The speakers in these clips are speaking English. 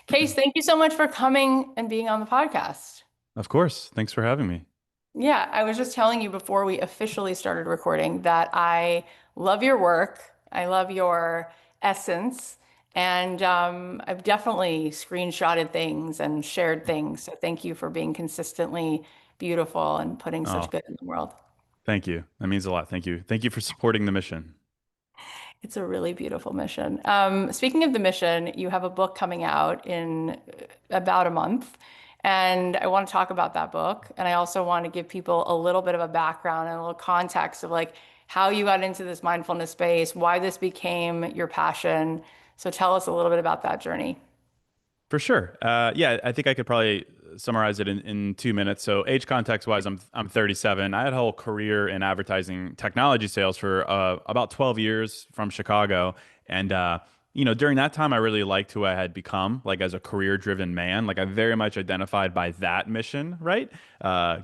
Case, thank you so much for coming and being on the podcast. Of course. Thanks for having me. Yeah, I was just telling you before we officially started recording that I love your work. I love your essence. And I've definitely screenshotted things and shared things. So thank you for being consistently beautiful and putting such Oh, good in the world. thank you. That means a lot. Thank you. Thank you for supporting the mission. It's a really beautiful mission. Speaking of the mission, you have a book coming out in about a month, and I want to talk about that book. And I also want to give people a little bit of a background and a little context of like how you got into this mindfulness space, why this became your passion. So tell us a little bit about that journey. For sure. Yeah, I think I could probably summarize it in 2 minutes. So age context wise, I'm 37. I had a whole career in advertising technology sales for about 12 years from Chicago. And during that time I really liked who I had become, like as a career driven man. Like I very much identified by that mission, right?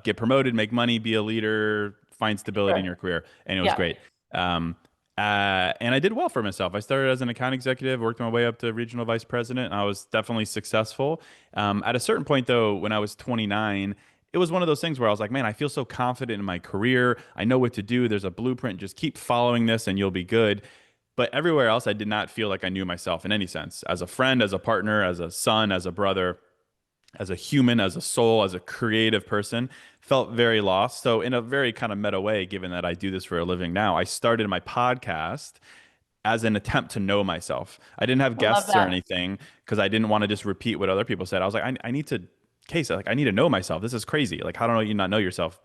Get promoted, make money, be a leader, find stability in Sure. your career. And it was Yeah. great. Um, and I did well for myself. I started as an account executive, worked my way up to regional vice president, and I was definitely successful. At a certain point, though, when I was 29, it was one of those things where I was like, man, I feel so confident in my career. I know what to do. There's a blueprint. Just keep following this and you'll be good. But everywhere else, I did not feel like I knew myself in any sense. As a friend, as a partner, as a son, as a brother, as a human, as a soul, as a creative person, felt very lost. So, in a very kind of meta way, given that I do this for a living now, I started my podcast as an attempt to know myself. I didn't have I love guests or that. anything because I didn't want to just repeat what other people said. I was like, I need to like I need to know myself. This is crazy. Like how do you not know yourself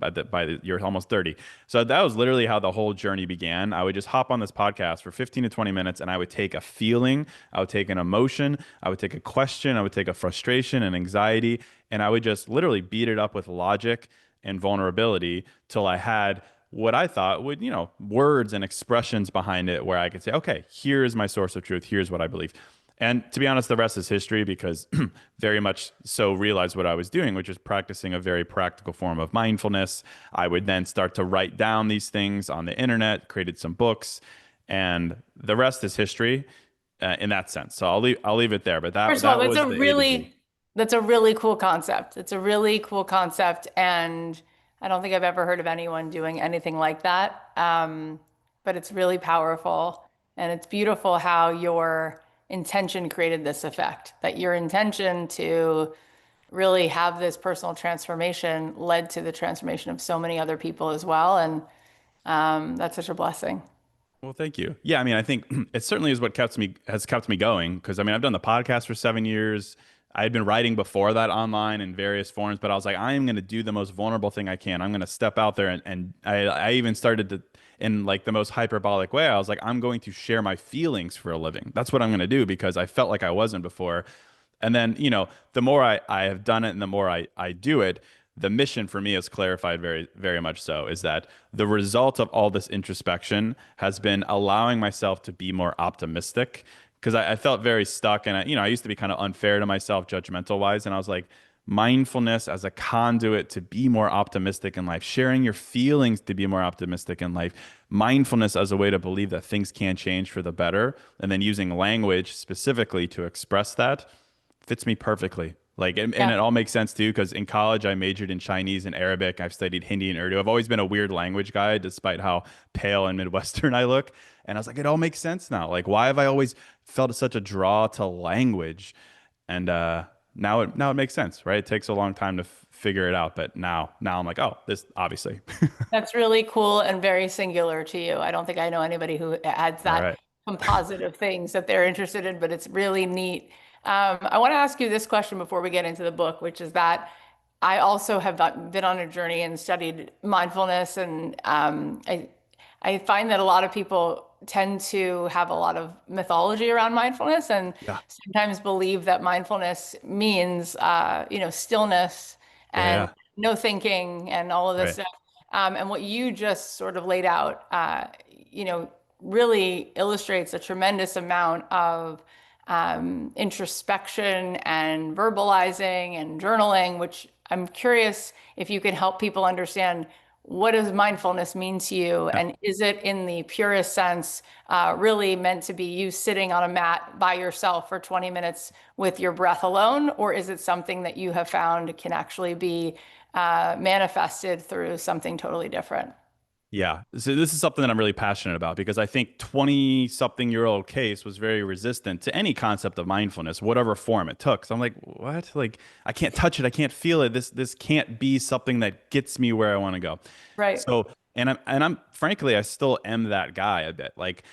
you're almost 30? So that was literally how the whole journey began. I would just hop on this podcast for 15 to 20 minutes and I would take a feeling, I would take an emotion, I would take a question, I would take a frustration and anxiety, and I would just literally beat it up with logic and vulnerability till I had what I thought would, words and expressions behind it where I could say, okay, here's my source of truth. Here's what I believe. And to be honest, the rest is history because very much so realized what I was doing, which is practicing a very practical form of mindfulness. I would then start to write down these things on the internet, created some books, and the rest is history in that sense. So I'll leave it there. But that First of all, that was the A to Z. that's a really cool concept. It's a really cool concept, and I don't think I've ever heard of anyone doing anything like that. But it's really powerful, and it's beautiful how your intention created this effect. That your intention to really have this personal transformation led to the transformation of so many other people as well, and that's such a blessing. Well, thank you. Yeah, I mean, I think it certainly is what has kept me going because I mean, I've done the podcast for 7 years. I had been writing before that online in various forms, but I was like, I am going to do the most vulnerable thing I can. I'm going to step out there and I even started to in like the most hyperbolic way. I was like, I'm going to share my feelings for a living. That's what I'm going to do because I felt like I wasn't before. And then, the more I have done it and the more I do it, the mission for me has clarified very, very much so is that the result of all this introspection has been allowing myself to be more optimistic because I felt very stuck and I used to be kind of unfair to myself, judgmental wise. And I was like, mindfulness as a conduit to be more optimistic in life, sharing your feelings to be more optimistic in life, mindfulness as a way to believe that things can change for the better, and then using language specifically to express that fits me perfectly. Like, and Yeah. it all makes sense too, because in college I majored in Chinese and Arabic. I've studied Hindi and Urdu. I've always been a weird language guy, despite how pale and Midwestern I look. And I was like, it all makes sense now. Like, why have I always felt such a draw to language? And now it makes sense, right? It takes a long time to figure it out, but now I'm like, oh, this obviously. That's really cool and very singular to you. I don't think I know anybody who adds All that right. composite of things that they're interested in, but it's really neat. I want to ask you this question before we get into the book, which is that I also have been on a journey and studied mindfulness, and I find that a lot of people tend to have a lot of mythology around mindfulness, and Yeah. sometimes believe that mindfulness means stillness Yeah. and Yeah. no thinking and all of this Right. stuff. And what you just sort of laid out, really illustrates a tremendous amount of introspection and verbalizing and journaling, which I'm curious if you can help people understand what does mindfulness mean to you? Yeah. And is it in the purest sense really meant to be you sitting on a mat by yourself for 20 minutes with your breath alone? Or is it something that you have found can actually be manifested through something totally different? Yeah. So this is something that I'm really passionate about because I think 20 something year old Case was very resistant to any concept of mindfulness, whatever form it took. So I'm like, what? Like, I can't touch it. I can't feel it. This can't be something that gets me where I want to go. Right. So, and I'm frankly, I still am that guy a bit. Like,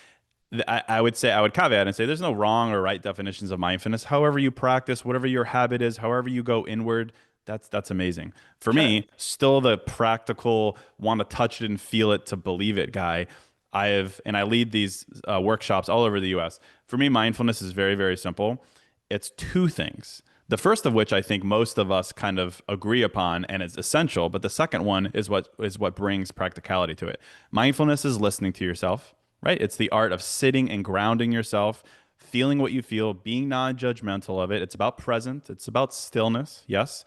I would say, I would caveat and say there's no wrong or right definitions of mindfulness. However you practice, whatever your habit is, however you go inward, that's amazing. For Sure. me, still the practical, want to touch it and feel it to believe it guy. And I lead these workshops all over the US. For me, mindfulness is very, very simple. It's two things. The first of which I think most of us kind of agree upon and is essential, but the second one is what brings practicality to it. Mindfulness is listening to yourself, right? It's the art of sitting and grounding yourself, feeling what you feel, being non-judgmental of it. It's about present, it's about stillness. Yes.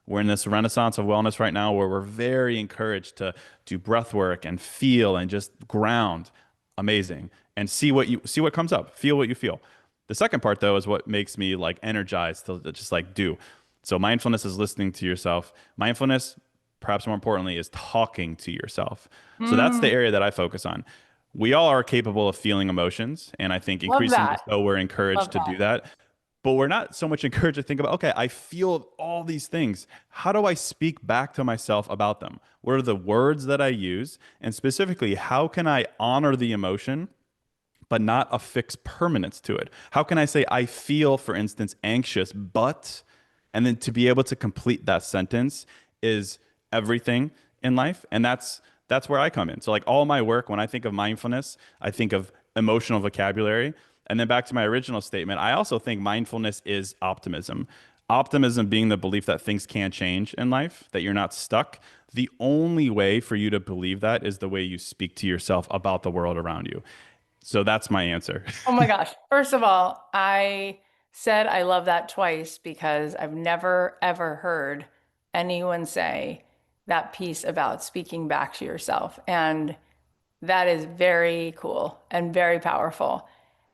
We're in this renaissance of wellness right now where we're very encouraged to do breath work and feel and just ground. Amazing. And see what comes up. Feel what you feel. The second part though is what makes me like energized to just like do. So mindfulness is listening to yourself. Mindfulness, perhaps more importantly, is talking to yourself. So that's the Mm, area that I focus on. We all are capable of feeling emotions, and I think love increasingly that. so we're encouraged Love to do that. that. But we're not so much encouraged to think about, okay, I feel all these things. How do I speak back to myself about them? What are the words that I use? And specifically, how can I honor the emotion but not affix permanence to it? How can I say, I feel, for instance, anxious, but, and then to be able to complete that sentence is everything in life. And that's where I come in. So like all my work, when I think of mindfulness, I think of emotional vocabulary. And then back to my original statement, I also think mindfulness is optimism. Optimism being the belief that things can change in life, that you're not stuck. The only way for you to believe that is the way you speak to yourself about the world around you. So that's my answer. Oh my gosh. First of all, I said I love that twice because I've never ever heard anyone say that piece about speaking back to yourself. And that is very cool and very powerful.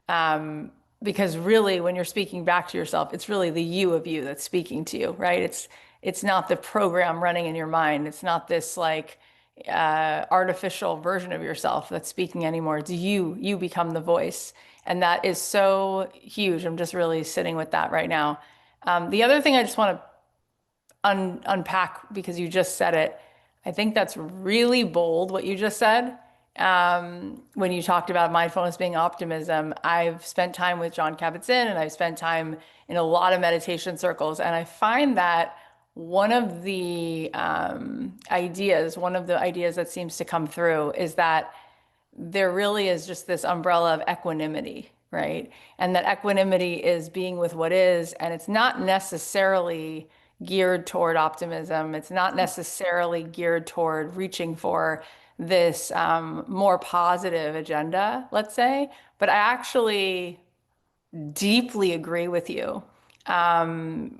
Um, because really, when you're speaking back to yourself, it's really the you of you that's speaking to you, right? It's not the program running in your mind. It's not this like artificial version of yourself that's speaking anymore. It's you. You become the voice, and that is so huge. I'm just really sitting with that right now. The other thing I just want to unpack because you just said it. I think that's really bold what you just said. When you talked about mindfulness being optimism, I've spent time with John Kabat-Zinn and I've spent time in a lot of meditation circles, and I find that one of the ideas that seems to come through is that there really is just this umbrella of equanimity, right? And that equanimity is being with what is, and it's not necessarily geared toward optimism. It's not necessarily geared toward reaching for this more positive agenda, let's say. But I actually deeply agree with you. I'm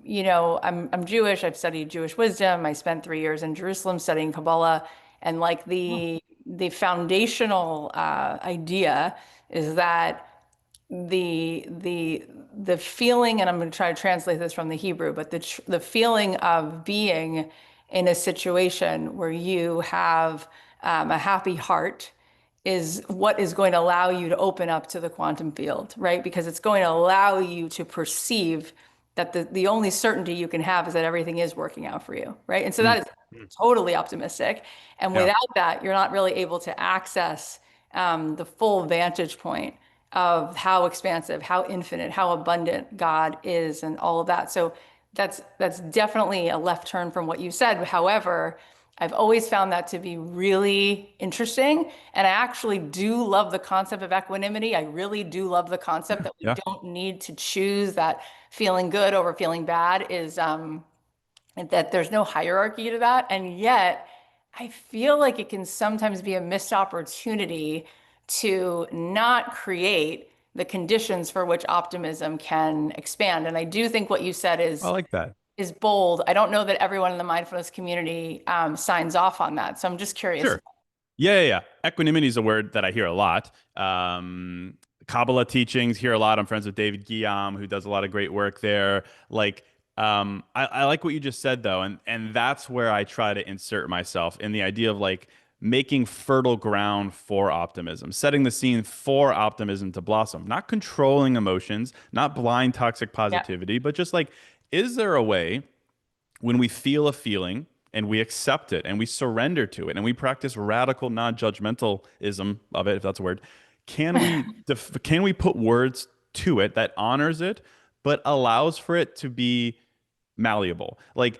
Jewish. I've studied Jewish wisdom. I spent 3 years in Jerusalem studying Kabbalah, and like the foundational idea is that the feeling, and I'm going to try to translate this from the Hebrew, but the feeling of being in a situation where you have a happy heart is what is going to allow you to open up to the quantum field, right? Because it's going to allow you to perceive that the only certainty you can have is that everything is working out for you, right? And so Mm, that is mm. totally optimistic. And Yeah. without that, you're not really able to access the full vantage point of how expansive, how infinite, how abundant God is, and all of that. So that's definitely a left turn from what you said. However, I've always found that to be really interesting. And I actually do love the concept of equanimity. I really do love the concept that we Yeah. don't need to choose that feeling good over feeling bad is and that there's no hierarchy to that. And yet, I feel like it can sometimes be a missed opportunity to not create the conditions for which optimism can expand. And I do think what you said I is like that. is bold. I don't know that everyone in the mindfulness community signs off on that. So I'm just curious. Sure. Yeah, yeah, yeah. Equanimity is a word that I hear a lot. Kabbalah teachings, hear a lot. I'm friends with David Guillaume, who does a lot of great work there. Like, I like what you just said though, and that's where I try to insert myself in the idea of like making fertile ground for optimism, setting the scene for optimism to blossom, not controlling emotions, not blind toxic Yeah. positivity, but just like, is there a way when we feel a feeling and we accept it and we surrender to it and we practice radical non-judgmentalism of it, if that's a word, can we put words to it that honors it but allows for it to be malleable? Like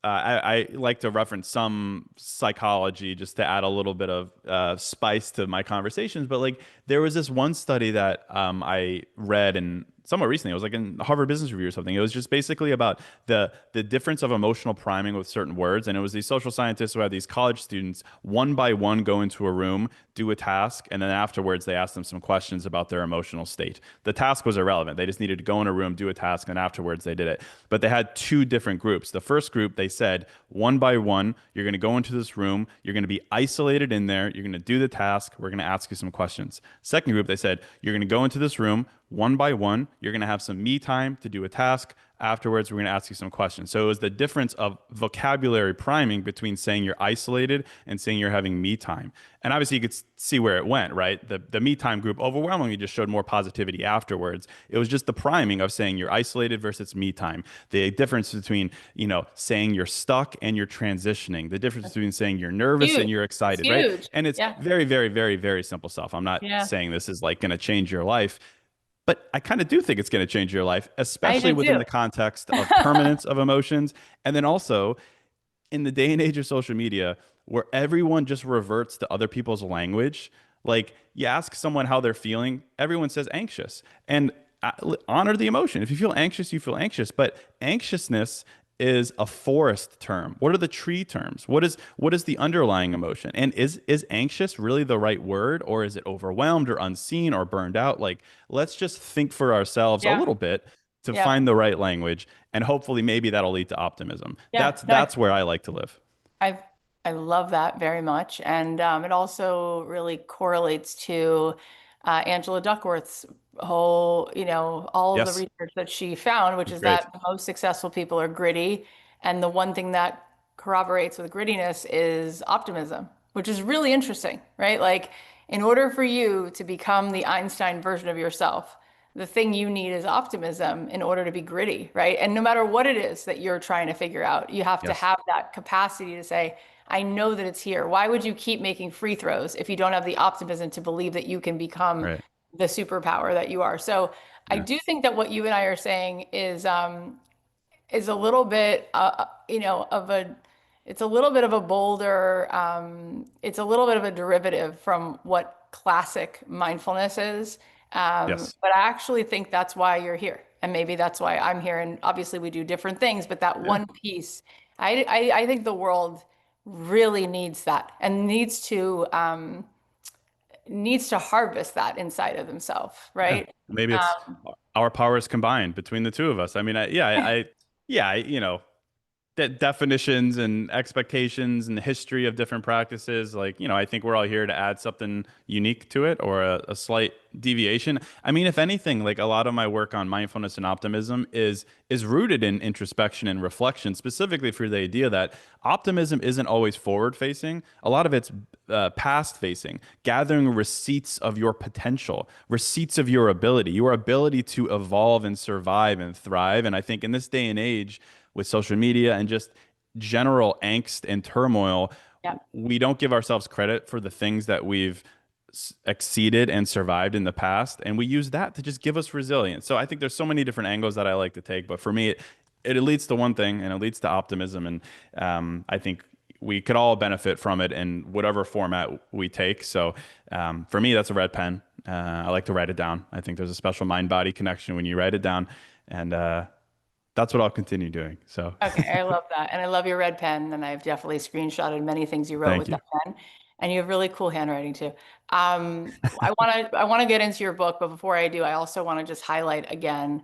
I like to reference some psychology just to add a little bit of spice to my conversations. But like there was this one study that I read and somewhat recently, it was like in Harvard Business Review or something. It was just basically about the difference of emotional priming with certain words. And it was these social scientists who had these college students one by one go into a room, do a task, and then afterwards they asked them some questions about their emotional state. The task was irrelevant. They just needed to go in a room, do a task, and afterwards they did it. But they had two different groups. The first group, they said, one by one, you're going to go into this room, you're going to be isolated in there, you're going to do the task, we're going to ask you some questions. Second group, they said, you're going to go into this room one by one, you're going to have some me time to do a task. Afterwards, we're going to ask you some questions. So it was the difference of vocabulary priming between saying you're isolated and saying you're having me time. And obviously, you could see where it went, right? The me time group overwhelmingly just showed more positivity afterwards. It was just the priming of saying you're isolated versus me time. The difference between, saying you're stuck and you're transitioning. The difference between saying you're nervous and Huge. you're It's excited, right? huge. And it's Yeah. very, very, very, very simple stuff. I'm not Yeah. saying this is like going to change your life. But I kind of do think it's going to change your life, I especially do within too. the context of permanence of emotions. And then also in the day and age of social media, where everyone just reverts to other people's language, like you ask someone how they're feeling, everyone says anxious. And honor the emotion. If you feel anxious, you feel anxious. But anxiousness is a forest term. What are the tree terms? What is the underlying emotion? And is anxious really the right word, or is it overwhelmed or unseen or burned out? Like, let's just think for ourselves a Yeah. little bit to Yeah. find the right language, and hopefully maybe that'll lead to optimism. Yeah. That's No, that's where I like to live. I I love that very much, and it also really correlates to Angela Duckworth's whole, all of the Yes, research that she found, which it's is great. that the most successful people are gritty, and the one thing that corroborates with grittiness is optimism, which is really interesting, right? Like, in order for you to become the Einstein version of yourself, the thing you need is optimism in order to be gritty, right? And no matter what it is that you're trying to figure out, you have to Yes, have that capacity to say, I know that it's here. Why would you keep making free throws if you don't have the optimism to believe that you can become right. the superpower that you are? So I Yeah, do think that what you and I are saying is a little bit, it's a little bit of a bolder, it's a little bit of a derivative from what classic mindfulness is. yes, But I actually think that's why you're here. And maybe that's why I'm here. And obviously we do different things, but that yeah, one piece, I think the world really needs that and needs to harvest that inside of themselves, yeah. right? Maybe it's Um, our powers combined between the two of us. I mean, yeah, that definitions and expectations and the history of different practices, like, I think we're all here to add something unique to it or a slight deviation. I mean, if anything, like a lot of my work on mindfulness and optimism is rooted in introspection and reflection, specifically for the idea that optimism isn't always forward facing. A lot of it's past facing, gathering receipts of your potential, receipts of your ability to evolve and survive and thrive. And I think in this day and age, with social media and just general angst and turmoil, yeah. we don't give ourselves credit for the things that we've exceeded and survived in the past. And we use that to just give us resilience. So I think there's so many different angles that I like to take. But for me, it leads to one thing, and it leads to optimism. And I think we could all benefit from it in whatever format we take. So for me, that's a red pen. I like to write it down. I think there's a special mind body connection when you write it down. And that's what I'll continue doing. So Okay, I love that. And I love your red pen. And I've definitely screenshotted many things you wrote thank with you. that pen. And you have really cool handwriting too. I want to get into your book, but before I do, I also want to just highlight again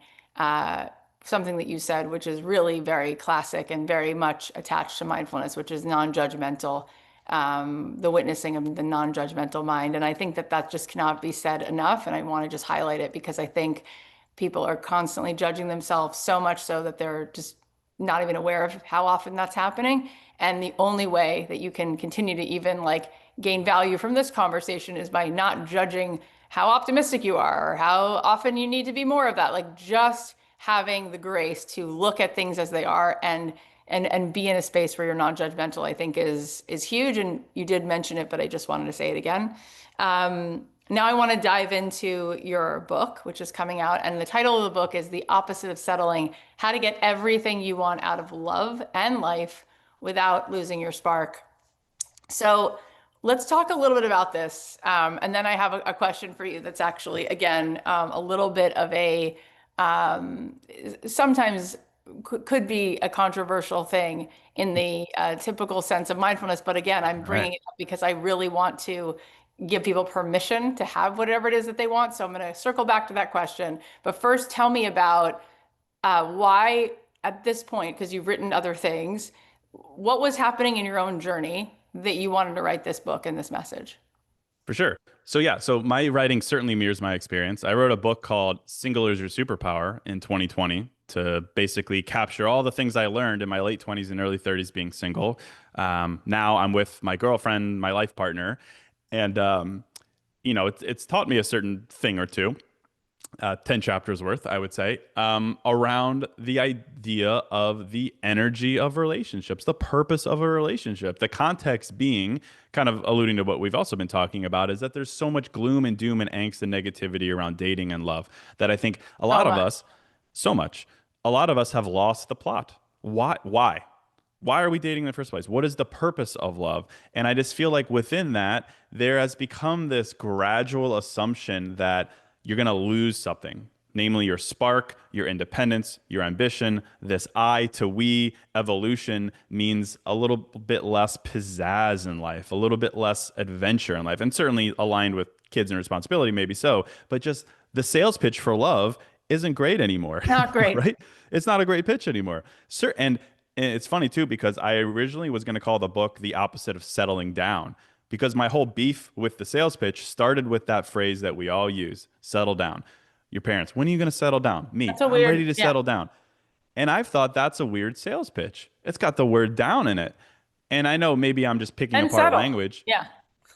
something that you said, which is really very classic and very much attached to mindfulness, which is non-judgmental, the witnessing of the non-judgmental mind. And I think that that just cannot be said enough. And I want to just highlight it because I think people are constantly judging themselves so much so that they're just not even aware of how often that's happening. And the only way that you can continue to even like gain value from this conversation is by not judging how optimistic you are or how often you need to be more of that. Like just having the grace to look at things as they are and be in a space where you're not judgmental, I think is huge. And you did mention it, but I just wanted to say it again. Now I want to dive into your book, which is coming out, and the title of the book is The Opposite of Settling: How to Get Everything You Want Out of Love and Life Without Losing Your Spark. So let's talk a little bit about this. And then I have a question for you that's actually, again, a little bit of a sometimes could be a controversial thing in the typical sense of mindfulness. But again, I'm All right. bringing it up because I really want to give people permission to have whatever it is that they want. So I'm going to circle back to that question. But first, tell me about why, at this point, because you've written other things, what was happening in your own journey that you wanted to write this book and this message? For sure. So yeah, so my writing certainly mirrors my experience. I wrote a book called Single is Your Superpower in 2020 to basically capture all the things I learned in my late 20s and early 30s being single. Now I'm with my girlfriend, my life partner, and it's taught me a certain thing or two. 10 chapters worth, I would say, around the idea of the energy of relationships, the purpose of a relationship. The context being, kind of alluding to what we've also been talking about, is that there's so much gloom and doom and angst and negativity around dating and love that I think a So lot of much. us, so much, a lot of us have lost the plot. Why? Why? Why are we dating in the first place? What is the purpose of love? And I just feel like within that, there has become this gradual assumption that you're going to lose something, namely your spark, your independence, your ambition. This I to we evolution means a little bit less pizzazz in life, a little bit less adventure in life, and certainly aligned with kids and responsibility, maybe so. But just the sales pitch for love isn't great anymore, Not great. right? It's not a great pitch anymore. Sir, and it's funny too because I originally was going to call the book The Opposite of Settling Down because my whole beef with the sales pitch started with that phrase that we all use, settle down. Your parents, when are you going to settle down? Me, That's a I'm ready weird, to yeah. settle down. And I've thought that's a weird sales pitch. It's got the word down in it. And I know maybe I'm just picking And apart settle. language, Yeah.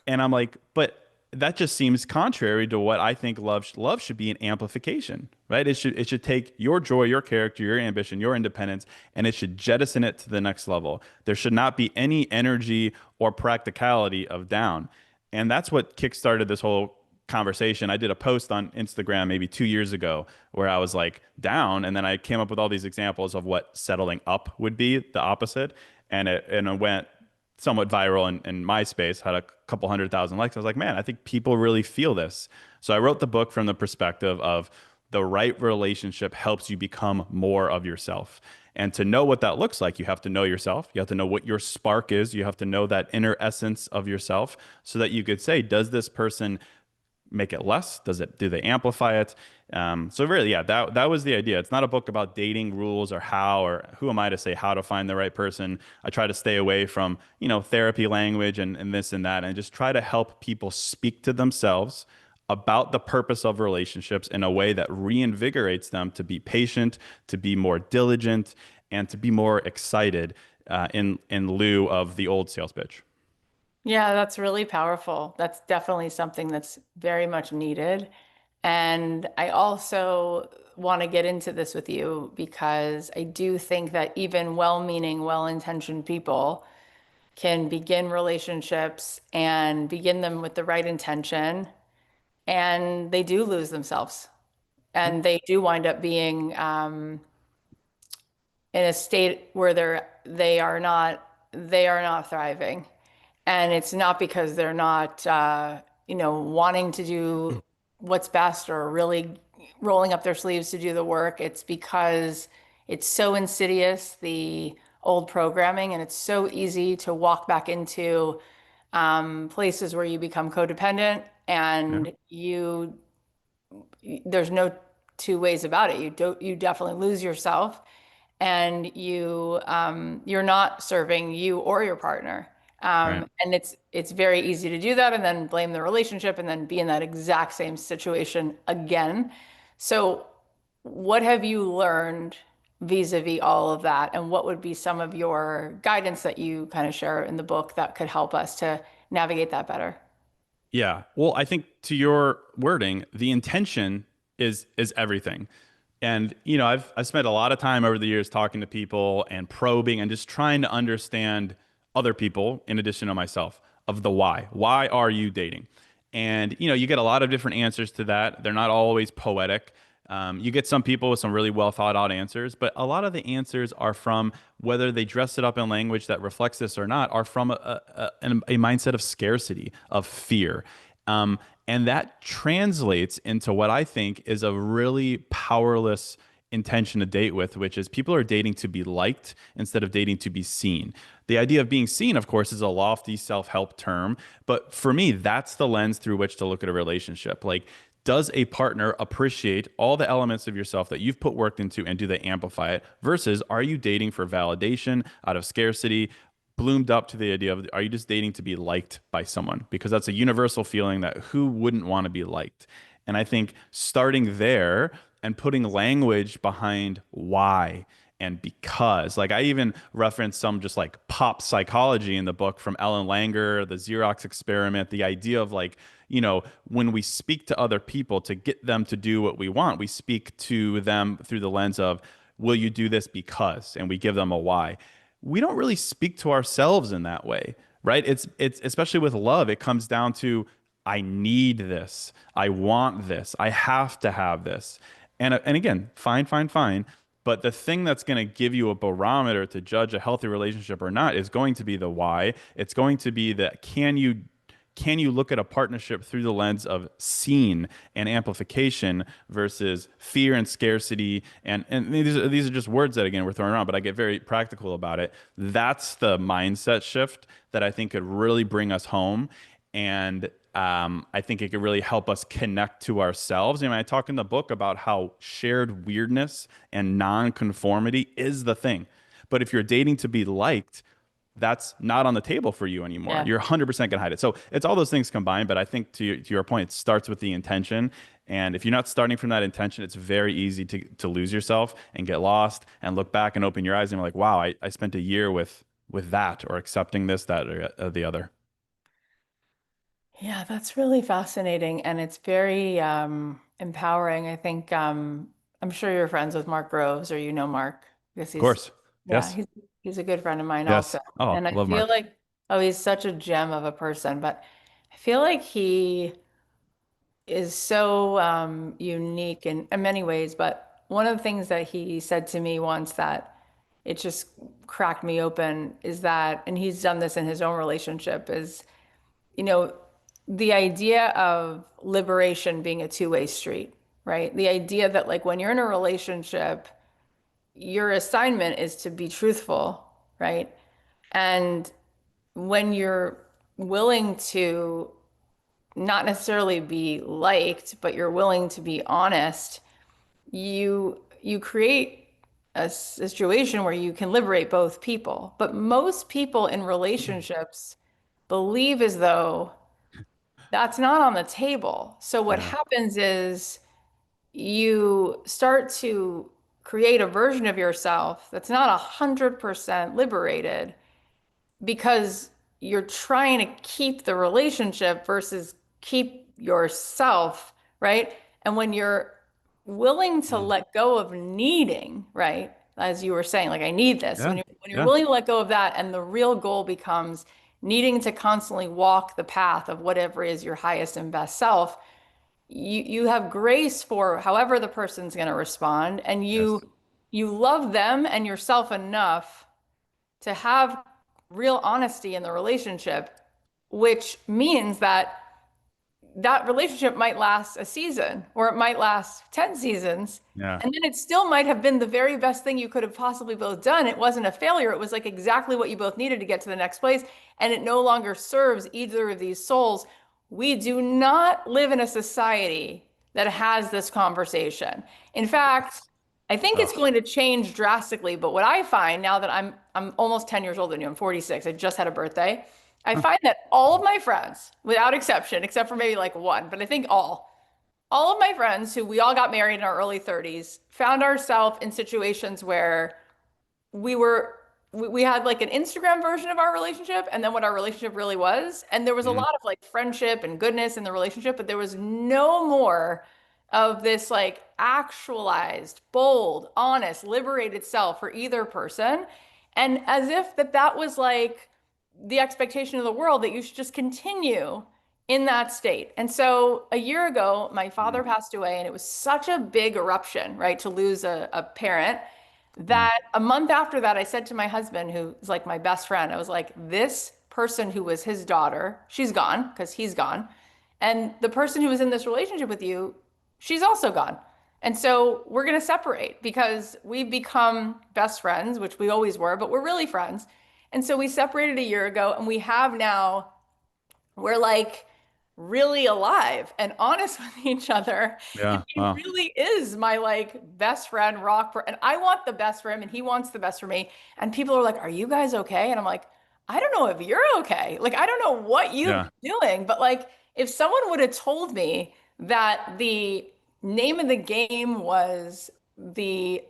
and I'm like, but that just seems contrary to what I think love should be an amplification, right? It should take your joy, your character, your ambition, your independence, and it should jettison it to the next level. There should not be any energy or practicality of down. And that's what kickstarted this whole conversation. I did a post on Instagram maybe 2 years ago where I was like down, and then I came up with all these examples of what settling up would be, the opposite. And it went somewhat viral in MySpace, had a couple 100,000 likes. I was like, man, I think people really feel this. So I wrote the book from the perspective of the right relationship helps you become more of yourself. And to know what that looks like, you have to know yourself. You have to know what your spark is. You have to know that inner essence of yourself so that you could say, does this person make it less? Do they amplify it? So really, yeah, that was the idea. It's not a book about dating rules or how or who am I to say how to find the right person. I try to stay away from, therapy language and this and that, and just try to help people speak to themselves about the purpose of relationships in a way that reinvigorates them to be patient, to be more diligent, and to be more excited in lieu of the old sales pitch. Yeah, that's really powerful. That's definitely something that's very much needed. And I also want to get into this with you because I do think that even well-meaning, well-intentioned people can begin relationships and begin them with the right intention, and they do lose themselves. And they do wind up being in a state where they are not thriving. And it's not because they're not wanting to do what's best or really rolling up their sleeves to do the work. It's because it's so insidious, the old programming, and it's so easy to walk back into places where you become codependent Yeah. and there's no two ways about it. You definitely lose yourself, and you're not serving you or your partner. Right. And it's very easy to do that and then blame the relationship and then be in that exact same situation again. So what have you learned vis-a-vis all of that? And what would be some of your guidance that you kind of share in the book that could help us to navigate that better? Yeah. Well, I think to your wording, the intention is everything. And I've spent a lot of time over the years talking to people and probing and just trying to understand other people in addition to myself of the why. Why are you dating? And you get a lot of different answers to that. They're not always poetic. You get some people with some really well thought out answers, but a lot of the answers are from, whether they dress it up in language that reflects this or not, are from a mindset of scarcity, of fear. And that translates into what I think is a really powerless intention to date with, which is people are dating to be liked instead of dating to be seen. The idea of being seen, of course, is a lofty self-help term, but for me, that's the lens through which to look at a relationship. Like, does a partner appreciate all the elements of yourself that you've put work into, and do they amplify it? Versus, are you dating for validation out of scarcity, bloomed up to the idea of, are you just dating to be liked by someone? Because that's a universal feeling that who wouldn't want to be liked? And I think starting there and putting language behind why and because, like, I even reference some just like pop psychology in the book from Ellen Langer, the Xerox experiment, the idea of like, when we speak to other people to get them to do what we want, we speak to them through the lens of, will you do this because? And we give them a why. We don't really speak to ourselves in that way, right? It's especially with love, it comes down to, I need this. I want this. I have to have this. And again, fine, fine, fine. But the thing that's going to give you a barometer to judge a healthy relationship or not is going to be the why. It's going to be that, can you look at a partnership through the lens of seen and amplification versus fear and scarcity? And these are just words that, again, we're throwing around, but I get very practical about it. That's the mindset shift that I think could really bring us home. And I think it could really help us connect to ourselves. And I talk in the book about how shared weirdness and non-conformity is the thing. But if you're dating to be liked, that's not on the table for you anymore. Yeah. You're 100% going to hide it. So it's all those things combined. But I think to your point, it starts with the intention. And if you're not starting from that intention, it's very easy to lose yourself and get lost and look back and open your eyes and be like, wow, I spent a year with that, or accepting this, that, or the other. Yeah, that's really fascinating and it's very empowering. I think I'm sure you're friends with Mark Groves or you know Mark because Of course. yeah, Yes. he's a good friend of mine Yes. also. Oh, And I love feel Mark. like oh, he's such a gem of a person, but I feel like he is so unique in many ways. But one of the things that he said to me once that it just cracked me open is that, and he's done this in his own relationship, is you know, the idea of liberation being a two-way street, right? The idea that like when you're in a relationship, your assignment is to be truthful, right? And when you're willing to not necessarily be liked, but you're willing to be honest, you create a situation where you can liberate both people. But most people in relationships believe as though that's not on the table. So what Yeah. happens is you start to create a version of yourself that's not 100% liberated because you're trying to keep the relationship versus keep yourself, right? And when you're willing to Mm. let go of needing, right? As you were saying, like I need this. Yeah. When you're Yeah. willing to let go of that and the real goal becomes needing to constantly walk the path of whatever is your highest and best self, you have grace for however the person's going to respond and Yes. you love them and yourself enough to have real honesty in the relationship, which means that that relationship might last a season or it might last 10 seasons. Yeah. And then it still might have been the very best thing you could have possibly both done. It wasn't a failure. It was like exactly what you both needed to get to the next place. And it no longer serves either of these souls. We do not live in a society that has this conversation. In fact, I think it's Oh. going to change drastically, but what I find now that I'm almost 10 years older than you, I'm 46. I just had a birthday. I Huh. find that all of my friends, without exception, except for maybe like one, but I think all of my friends who we all got married in our early 30s found ourselves in situations where we were we had like an Instagram version of our relationship and then what our relationship really was. And there was a Mhm. lot of like friendship and goodness in the relationship, but there was no more of this like actualized, bold, honest, liberated self for either person. And as if that was like the expectation of the world that you should just continue in that state. And so a year ago, my father Mhm. passed away, and it was such a big eruption, right, to lose a parent Mhm. that a month after that, I said to my husband, who's like my best friend, I was like, this person who was his daughter, she's gone because he's gone. And the person who was in this relationship with you, she's also gone. And so we're going to separate because we've become best friends, which we always were, but we're really friends. And so we separated a year ago, and we have now we're like really alive and honest with each other. And Yeah. he Wow. really is my like best friend, and I want the best for him and he wants the best for me. And people are like, "Are you guys okay?" And I'm like, "I don't know if you're okay. Like, I don't know what you've Yeah. been doing, but like, if someone would have told me that the name of the game was the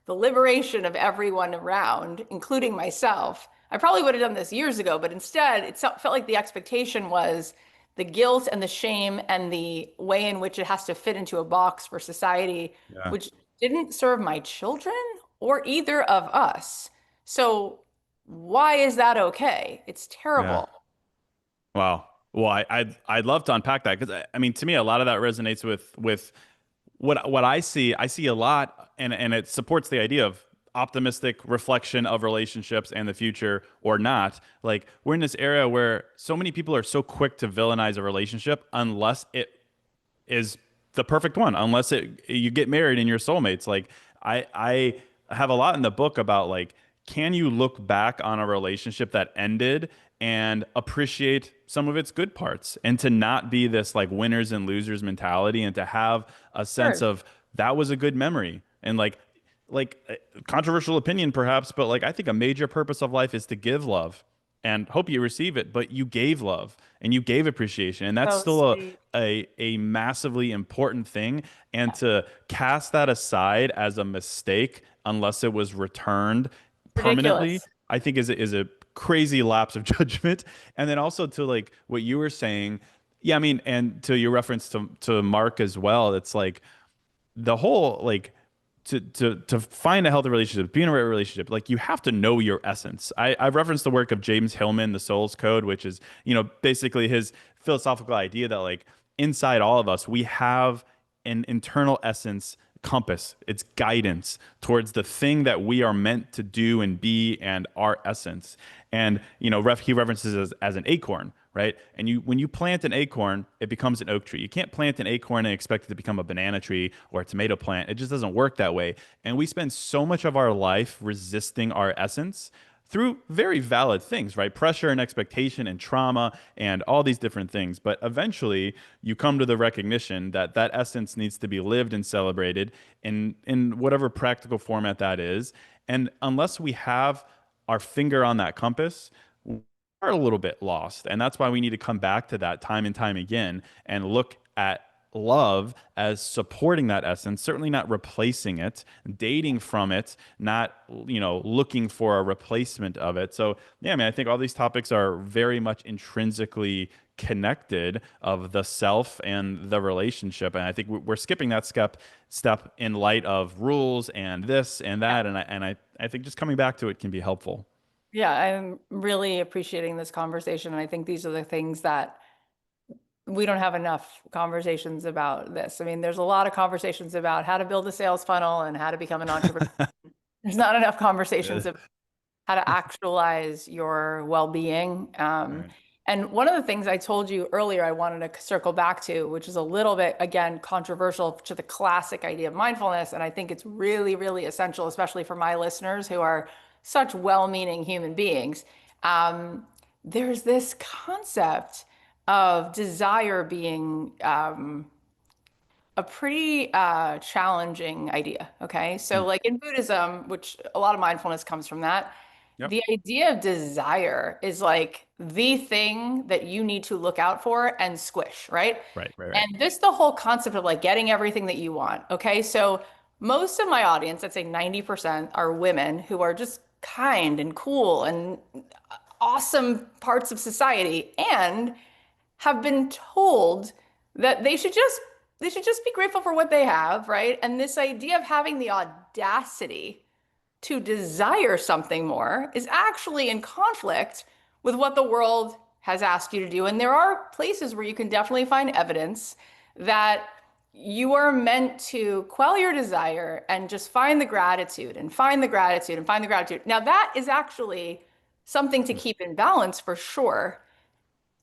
liberation of everyone around, including myself, I probably would have done this years ago, but instead felt like the expectation was the guilt and the shame and the way in which it has to fit into a box for society, Yeah. which didn't serve my children or either of us. So why is that okay? It's Yeah. terrible. Wow. Well, I'd love to unpack that because I mean, to me, a lot of that resonates with what I see. I see a lot, and it supports the idea of optimistic reflection of relationships and the future or not. Like we're in this era where so many people are so quick to villainize a relationship unless it is the perfect one, unless it you get married and your soulmates. Like I have a lot in the book about like can you look back on a relationship that ended and appreciate some of its good parts and to not be this like winners and losers mentality and to have a sense Sure. of that was a good memory and controversial opinion perhaps, but like I think a major purpose of life is to give love and hope you receive it, but you gave love and you gave appreciation, and that's So still sweet. a massively important thing. And Yeah. to cast that aside as a mistake unless it was returned permanently, Ridiculous. I think is a crazy lapse of judgment. And then also to like what you were saying, yeah, I mean, and to your reference to Mark as well, it's like the whole like to find a healthy relationship, be in a right relationship, like you have to know your essence. I've referenced the work of James Hillman, The Soul's Code, which is, basically his philosophical idea that like inside all of us, we have an internal essence compass. It's guidance towards the thing that we are meant to do and be and our essence. And, he references it as an acorn, right? And when you plant an acorn, it becomes an oak tree. You can't plant an acorn and expect it to become a banana tree or a tomato plant. It just doesn't work that way. And we spend so much of our life resisting our essence through very valid things, right? Pressure and expectation and trauma and all these different things. But eventually, you come to the recognition that that essence needs to be lived and celebrated in whatever practical format that is. And unless we have our finger on that compass, are a little bit lost. And that's why we need to come back to that time and time again and look at love as supporting that essence, certainly not replacing it, dating from it, not, looking for a replacement of it. So, yeah, I mean, I think all these topics are very much intrinsically connected of the self and the relationship. And I think we're skipping that step in light of rules and this and Yeah. that. I think just coming back to it can be helpful. Yeah, I'm really appreciating this conversation. And I think these are the things that we don't have enough conversations about this. I mean, there's a lot of conversations about how to build a sales funnel and how to become an entrepreneur. There's not enough Yeah. conversations about how to actualize your well-being. Right. And one of the things I told you earlier, I wanted to circle back to, which is a little bit, again, controversial to the classic idea of mindfulness. And I think it's really, really essential, especially for my listeners who are such well-meaning human beings. Um, there's this concept of desire being a pretty challenging idea. Okay. So, Mm. like in Buddhism, which a lot of mindfulness comes from that, Yep. the idea of desire is like the thing that you need to look out for and squish, right? Right, right, right. And this the whole concept of like getting everything that you want. Okay. So, most of my audience, I'd say 90% are women who are just kind and cool and awesome parts of society and have been told that they should just be grateful for what they have, right? And this idea of having the audacity to desire something more is actually in conflict with what the world has asked you to do. And there are places where you can definitely find evidence that you are meant to quell your desire and just find the gratitude and find the gratitude and find the gratitude. Now, that is actually something to Mm. keep in balance for sure.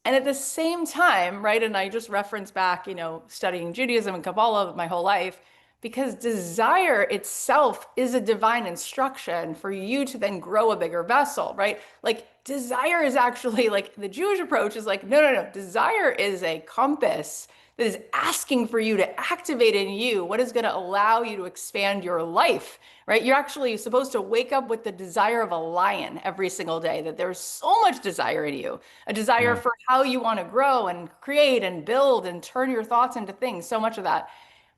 And at the same time, right, and I just reference back, studying Judaism and Kabbalah my whole life, because desire itself is a divine instruction for you to then grow a bigger vessel, right? Like desire is actually like the Jewish approach is like, no, no, no. Desire is a compass that is asking for you to activate in you what is going to allow you to expand your life, right? You're actually supposed to wake up with the desire of a lion every single day, that there's so much desire in you, a desire Yeah. for how you want to grow and create and build and turn your thoughts into things, so much of that.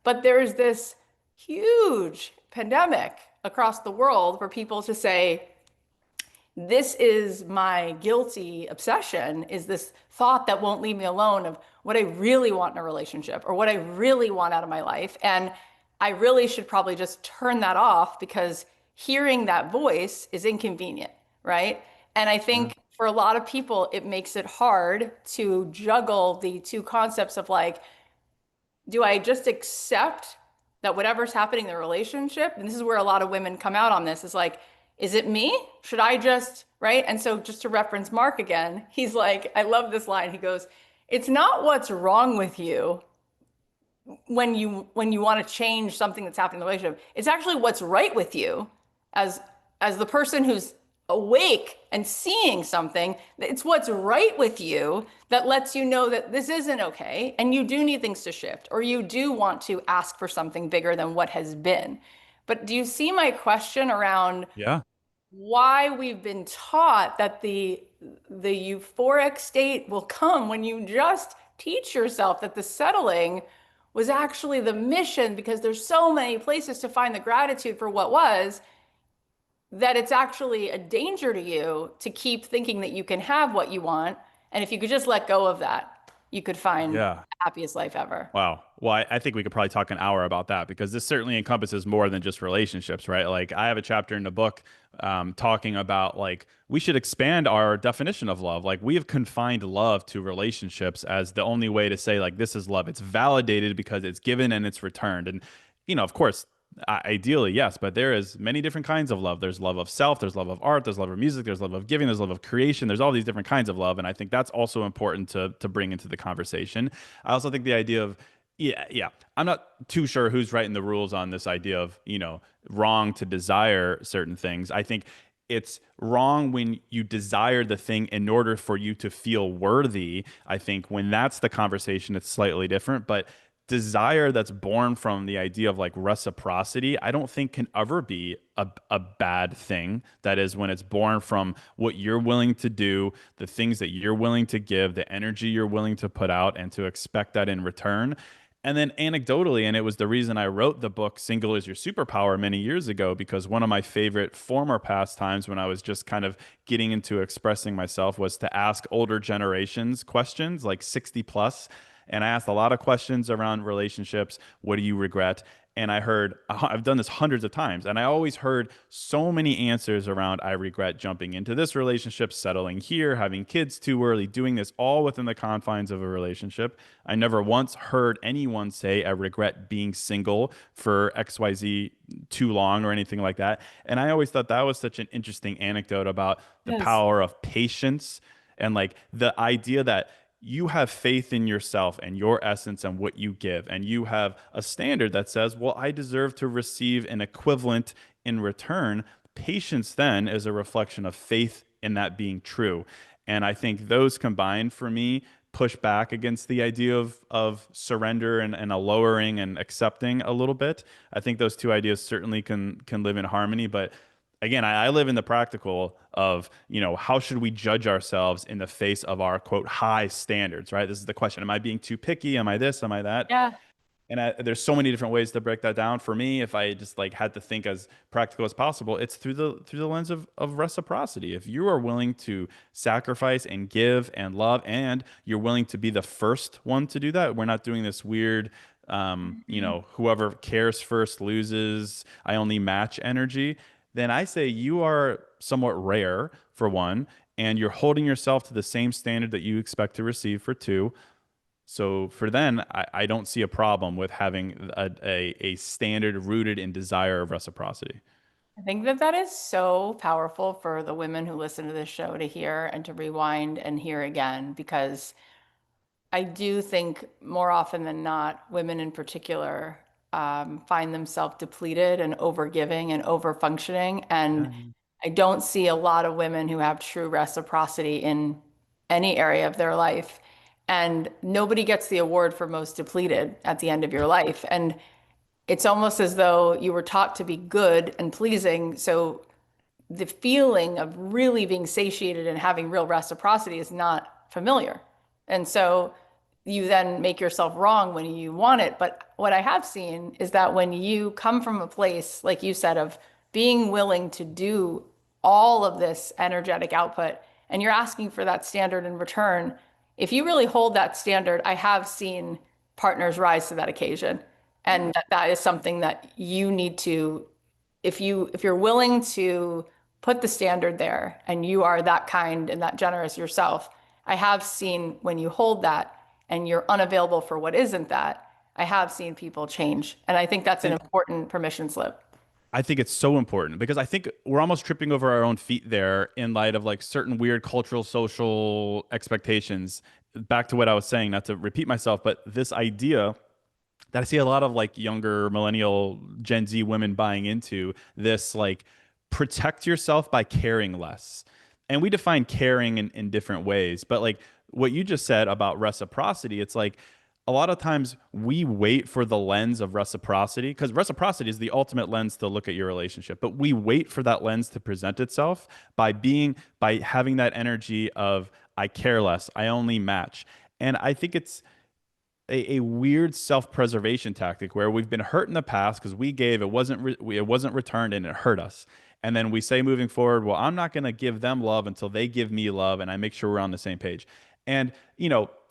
But there's this huge pandemic across the world for people to say, this is my guilty obsession, is this thought that won't leave me alone of what I really want in a relationship or what I really want out of my life. And I really should probably just turn that off because hearing that voice is inconvenient, right? And I Yeah. think for a lot of people, it makes it hard to juggle the two concepts of like, do I just accept that whatever's happening in the relationship, and this is where a lot of women come out on this, is like, is it me? Should I just, right? And so just to reference Mark again, he's like, I love this line. He goes, it's not what's wrong with you when you want to change something that's happening in the relationship. It's actually what's right with you as as the person who's awake and seeing something. It's what's right with you that lets you know that this isn't okay and you do need things to shift or you do want to ask for something bigger than what has been. But do you see my question around Yeah. why we've been taught that the euphoric state will come when you just teach yourself that the settling was actually the mission because there's so many places to find the gratitude for what was, that it's actually a danger to you to keep thinking that you can have what you want. And if you could just let go of that, you could find the Yeah. happiest life ever. Wow. Well, I think we could probably talk an hour about that because this certainly encompasses more than just relationships, right? Like I have a chapter in the book talking about like we should expand our definition of love. Like we have confined love to relationships as the only way to say like this is love. It's validated because it's given and it's returned. And of course, ideally, yes, but there is many different kinds of love. There's love of self, there's love of art, there's love of music, there's love of giving, there's love of creation. There's all these different kinds of love, and I think that's also important to bring into the conversation. I also think the idea of yeah, yeah. I'm not too sure who's writing the rules on this idea of, wrong to desire certain things. I think it's wrong when you desire the thing in order for you to feel worthy. I think when that's the conversation, it's slightly different. But desire that's born from the idea of like reciprocity, I don't think can ever be a bad thing. That is when it's born from what you're willing to do, the things that you're willing to give, the energy you're willing to put out, and to expect that in return. And then anecdotally, and it was the reason I wrote the book Single is Your Superpower many years ago, because one of my favorite former pastimes when I was just kind of getting into expressing myself was to ask older generations questions like 60 plus. And I asked a lot of questions around relationships. What do you regret? And I heard, I've done this hundreds of times, and I always heard so many answers around I regret jumping into this relationship, settling here, having kids too early, doing this all within the confines of a relationship. I never once heard anyone say I regret being single for XYZ too long or anything like that. And I always thought that was such an interesting anecdote about the Yes. power of patience and like the idea that you have faith in yourself and your essence and what you give. And you have a standard that says, well, I deserve to receive an equivalent in return. Patience then is a reflection of faith in that being true. And I think those combined for me push back against the idea of surrender and a lowering and accepting a little bit. I think those two ideas certainly can live in harmony, but again, I live in the practical of, how should we judge ourselves in the face of our quote high standards, right? This is the question. Am I being too picky? Am I this? Am I that? Yeah. And there's so many different ways to break that down. For me, if I just like had to think as practical as possible, it's through the lens of reciprocity. If you are willing to sacrifice and give and love, and you're willing to be the first one to do that, we're not doing this weird, Mhm. whoever cares first loses, I only match energy. Then I say you are somewhat rare for one, and you're holding yourself to the same standard that you expect to receive for two. So for then, I don't see a problem with having a standard rooted in desire of reciprocity. I think that that is so powerful for the women who listen to this show to hear and to rewind and hear again, because I do think more often than not, women in particular find themselves depleted and overgiving and overfunctioning. And Yeah. I don't see a lot of women who have true reciprocity in any area of their life. And nobody gets the award for most depleted at the end of your life. And it's almost as though you were taught to be good and pleasing. So the feeling of really being satiated and having real reciprocity is not familiar. And so you then make yourself wrong when you want it. But what I have seen is that when you come from a place, like you said, of being willing to do all of this energetic output and you're asking for that standard in return, if you really hold that standard, I have seen partners rise to that occasion. Yeah. And that is something that you need to, if you're willing to put the standard there and you are that kind and that generous yourself, I have seen when you hold that and you're unavailable for what isn't that, I have seen people change. And I think that's an And important permission slip. I think it's so important because I think we're almost tripping over our own feet there in light of like certain weird cultural, social expectations. Back to what I was saying, not to repeat myself, but this idea that I see a lot of like younger millennial Gen Z women buying into this like protect yourself by caring less. And we define caring in different ways, but like what you just said about reciprocity, it's like a lot of times we wait for the lens of reciprocity because reciprocity is the ultimate lens to look at your relationship, but we wait for that lens to present itself by having that energy of I care less, I only match. And I think it's a weird self-preservation tactic where we've been hurt in the past because we gave it wasn't returned and it hurt us. And then we say moving forward, well, I'm not going to give them love until they give me love and I make sure we're on the same page. And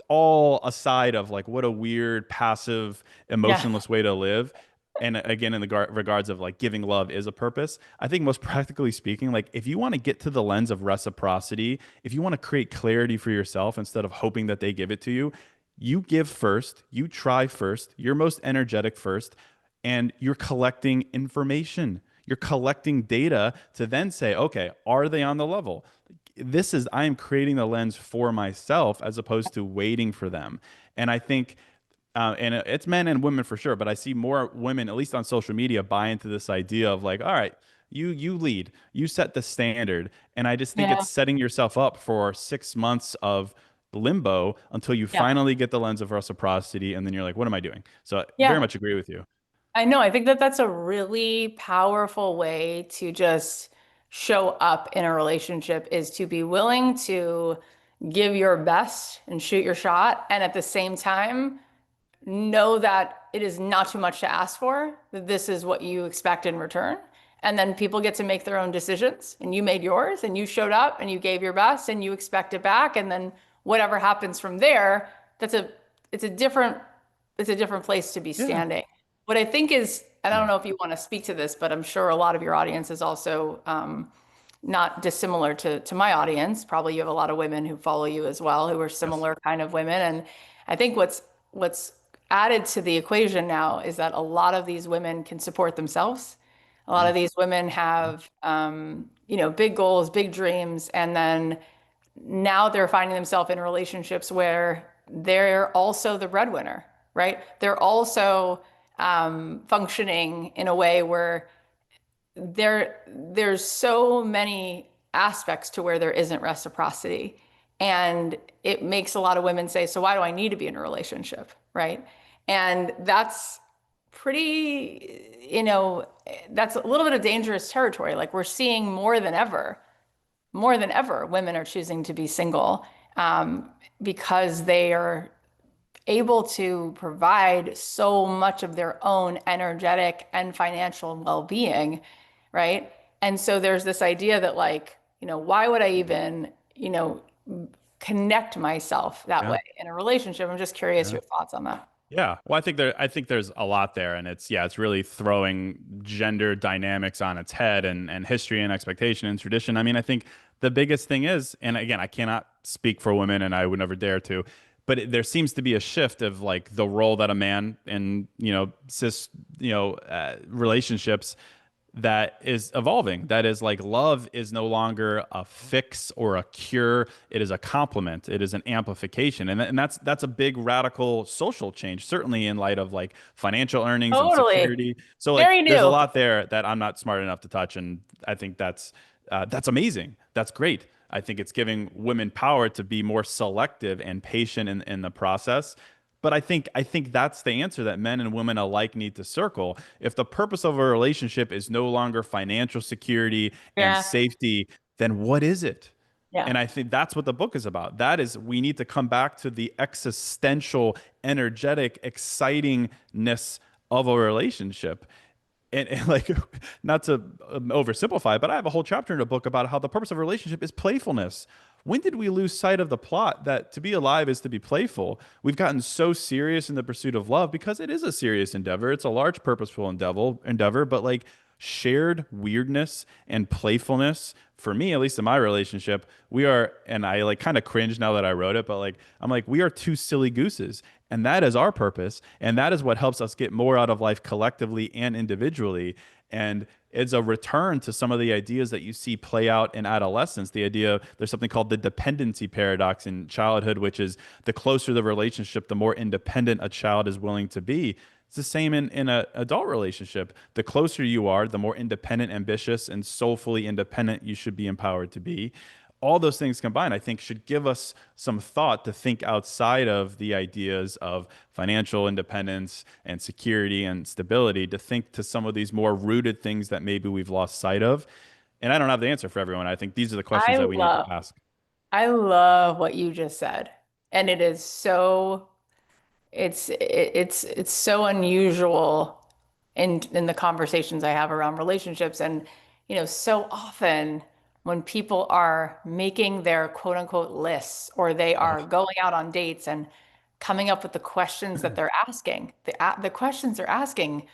all aside of like what a weird passive Yeah. emotionless way to live. And again, in the regards of like giving love is a purpose, I think most practically speaking, like if you want to get to the lens of reciprocity, if you want to create clarity for yourself instead of hoping that they give it to you, you give first, you try first, you're most energetic first, and you're collecting information. You're collecting data to then say, okay, are they on the level? I am creating the lens for myself as opposed to waiting for them. And I think, and it's men and women for sure, but I see more women, at least on social media, buy into this idea of like, all right, you lead, you set the standard, and I just think Yeah. it's setting yourself up for 6 months of limbo until you Yeah. finally get the lens of reciprocity, and then you're like, what am I doing? So I very Yeah. much agree with you. I know. I think that that's a really powerful way to just show up in a relationship is to be willing to give your best and shoot your shot. And at the same time, know that it is not too much to ask for, that this is what you expect in return. And then people get to make their own decisions. And you made yours and you showed up and you gave your best and you expect it back. And then whatever happens from there, that's a it's a different it's a different place to be Yeah. standing. What I think is, and I don't Yeah. know if you want to speak to this, but I'm sure a lot of your audience is also not dissimilar to my audience. Probably you have a lot of women who follow you as well, who are Yes. similar kind of women. And I think what's added to the equation now is that a lot of these women can support themselves. A lot Yeah. of these women have, big goals, big dreams, and then now they're finding themselves in relationships where they're also the breadwinner, right? They're also functioning in a way where there's so many aspects to where there isn't reciprocity. And it makes a lot of women say, so why do I need to be in a relationship? Right. And that's pretty, that's a little bit of dangerous territory. Like we're seeing more than ever, women are choosing to be single because they are able to provide so much of their own energetic and financial well-being, right? And so there's this idea that like, why would I even, connect myself that Yeah. way in a relationship? I'm just curious Yeah. your thoughts on that. Yeah. Well, I think there's a lot there, and it's really throwing gender dynamics on its head, and history and expectation and tradition. I mean, I think the biggest thing is, and again, I cannot speak for women, and I would never dare to, but there seems to be a shift of like the role that a man in, cis, relationships that is evolving. That is like love is no longer a fix or a cure. It is a complement. It is an amplification. And that's a big radical social change, certainly in light of like financial earnings and Totally. security. So like Very there's a new. lot there that I'm not smart enough to touch. And I think that's amazing. That's great. I think it's giving women power to be more selective and patient in the process. But I think that's the answer that men and women alike need to circle. If the purpose of a relationship is no longer financial security and Yeah. safety, then what is it? Yeah. And I think that's what the book is about. That is, we need to come back to the existential, energetic, excitingness of a relationship. And like, not to oversimplify, but I have a whole chapter in the book about how the purpose of a relationship is playfulness. When did we lose sight of the plot that to be alive is to be playful? We've gotten so serious in the pursuit of love because it is a serious endeavor. It's a large, purposeful endeavor, but like shared weirdness and playfulness, for me, at least in my relationship, we are, and I like kind of cringe now that I wrote it, but like, I'm like, we are two silly gooses. And that is our purpose. And that is what helps us get more out of life collectively and individually. And it's a return to some of the ideas that you see play out in adolescence. The idea there's something called the dependency paradox in childhood, which is the closer the relationship, the more independent a child is willing to be. It's the same in an adult relationship. The closer you are, the more independent, ambitious, and soulfully independent you should be empowered to be. All those things combined, I think, should give us some thought to think outside of the ideas of financial independence and security and stability, to think to some of these more rooted things that maybe we've lost sight of. And I don't have the answer for everyone. I think these are the questions I that we need to love, ask. I love what you just said. And it is so it's so unusual in the conversations I have around relationships. And, so often when people are making their quote unquote lists or they Oh, are going out on dates and coming up with the questions that they're asking, the questions they're asking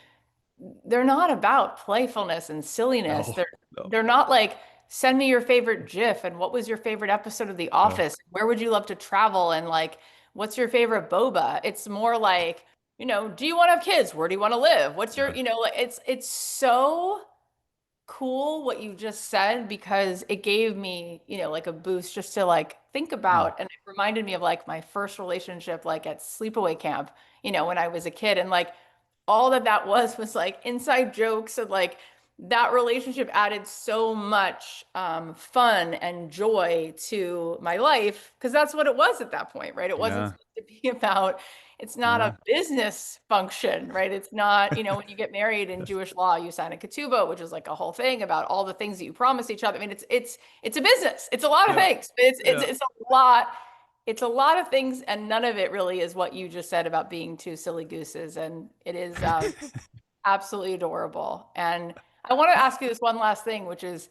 they're not about playfulness and silliness. no, They're no. they're not like send me your favorite GIF and what was your favorite episode of The Uh, Office? Where would you love to travel? And like, what's your favorite boba? It's more like, do you want to have kids? Where do you want to live? What's your, uh, like it's so cool what you just said because it gave me, like a boost just to like think mm, about and it reminded me of like my first relationship like at sleepaway camp, when I was a kid and like all that was like inside jokes and like that relationship added so much fun and joy to my life because that's what it was at that point, right? It wasn't yeah, supposed to be about, it's not a yeah, business function, right? It's not, when you get married in Jewish law, you sign a ketubah, which is like a whole thing about all the things that you promise each other. I mean, it's a business. It's a lot of yeah, things. It's yeah. it's a lot. It's a lot of things, and none of it really is what you just said about being two silly gooses. And it is absolutely adorable. And I want to ask you this one last thing, which is,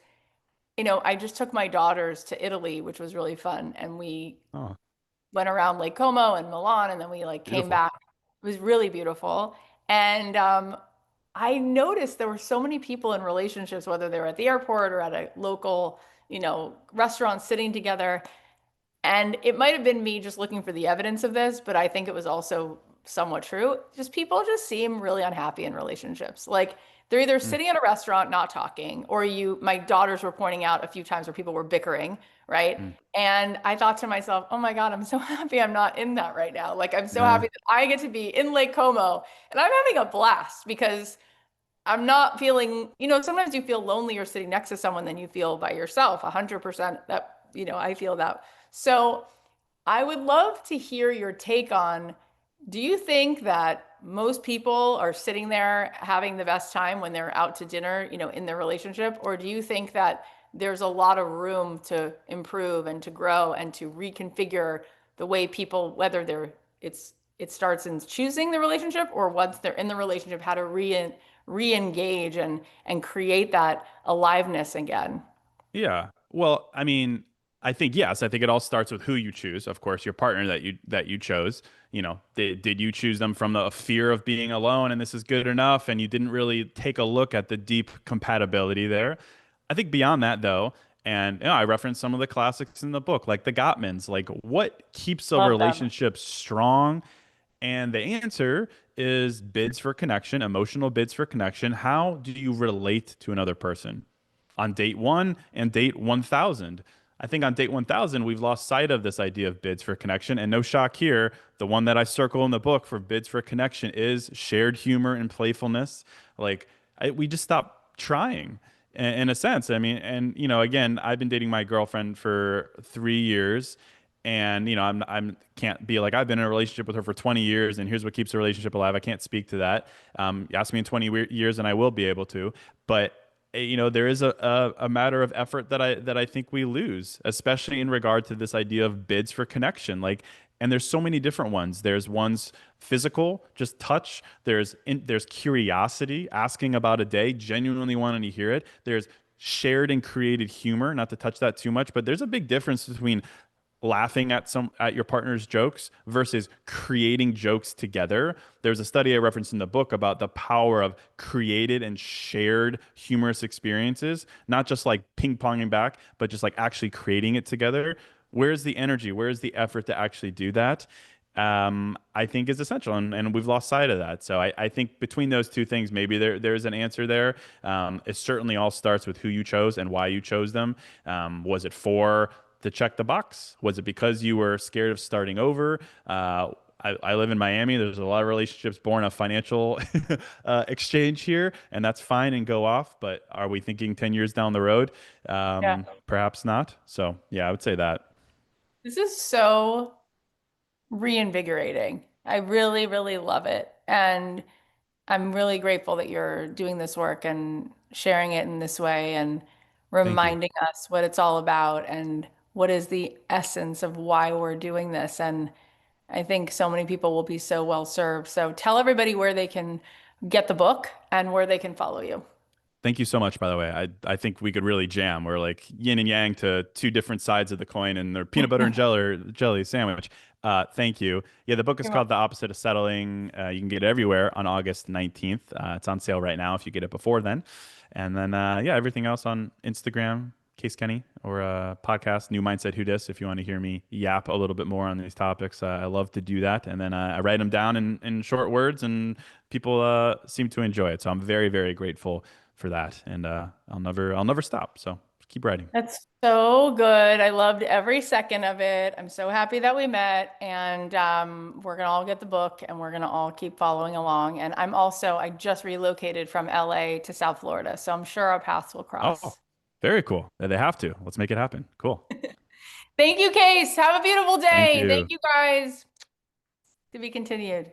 I just took my daughters to Italy, which was really fun, and we Oh, went around Lake Como and Milan, and then we like came beautiful. back. It was really beautiful. And I noticed there were so many people in relationships, whether they were at the airport or at a local, restaurant sitting together. And it might have been me just looking for the evidence of this, but I think it was also somewhat true. Just people just seem really unhappy in relationships. Like they're either Mm, sitting at a restaurant not talking, or my daughters were pointing out a few times where people were bickering, right? mm, And I thought to myself, oh my God, I'm so happy I'm not in that right now. Like I'm so yeah, happy that I get to be in Lake Como and I'm having a blast because I'm not feeling, sometimes you feel lonelier sitting next to someone than you feel by yourself, 100% that, I feel that. So I would love to hear your take on, do you think that most people are sitting there having the best time when they're out to dinner, in their relationship? Or do you think that there's a lot of room to improve and to grow and to reconfigure the way people, whether it starts in choosing the relationship or once they're in the relationship, how to re-engage and create that aliveness again? Yeah. Well, I mean, I think yes. I think it all starts with who you choose. Of course, your partner that you chose. Did you choose them from the fear of being alone and this is good enough, and you didn't really take a look at the deep compatibility there? I think beyond that, though, and I referenced some of the classics in the book, like the Gottmans. Like, what keeps a Love them. relationship strong? And the answer is bids for connection, emotional bids for connection. How do you relate to another person? On date one and date 1000. I think on date 1000, we've lost sight of this idea of bids for connection. And no shock here, the one that I circle in the book for bids for connection is shared humor and playfulness. Like, we just stopped trying in a sense. I mean, and, again, I've been dating my girlfriend for 3 years. And I'm can't be like I've been in a relationship with her for 20 years, and here's what keeps the relationship alive. I can't speak to that. Ask me in 20 years, and I will be able to. But there is a matter of effort that I think we lose, especially in regard to this idea of bids for connection. Like, and there's so many different ones. There's ones physical, just touch. There's curiosity, asking about a day, genuinely wanting to hear it. There's shared and created humor, not to touch that too much, but there's a big difference between laughing at your partner's jokes versus creating jokes together. There's a study I referenced in the book about the power of created and shared humorous experiences, not just like ping-ponging back, but just like actually creating it together. Where's the energy? Where's the effort to actually do that? I think is essential, and we've lost sight of that. So I think between those two things, maybe there's an answer there. It certainly all starts with who you chose and why you chose them. Was it for to check the box? Was it because you were scared of starting over? I live in Miami. There's a lot of relationships born of financial exchange here, and that's fine and go off. But are we thinking 10 years down the road? Yeah. Perhaps not. So, yeah, I would say that. This is so reinvigorating. I really, really love it. And I'm really grateful that you're doing this work and sharing it in this way and Thank you. reminding us what it's all about and what is the essence of why we're doing this. And I think so many people will be so well served. So tell everybody where they can get the book and where they can follow you. Thank you so much, by the way. I think we could really jam. We're like yin and yang to two different sides of the coin, and they're peanut butter and jelly sandwich. Thank you. Yeah, the book is You're called welcome. The Opposite of Settling. You can get it everywhere on August 19th. It's on sale right now if you get it before then. And then, yeah, everything else on Instagram, Case Kenny, or podcast, New Mindset Who Dis, if you want to hear me yap a little bit more on these topics. I love to do that. And then I write them down in short words, and people seem to enjoy it. So I'm very, very grateful for that. And I'll never stop. So keep writing. That's so good. I loved every second of it. I'm so happy that we met, and we're gonna all get the book, and we're gonna all keep following along. And I just relocated from LA to South Florida, so I'm sure our paths will Oh, cross. very cool. They have to. Let's make it happen. Cool. Thank you, Case. Have a beautiful Thank day. Thank you. you, guys. To be continued.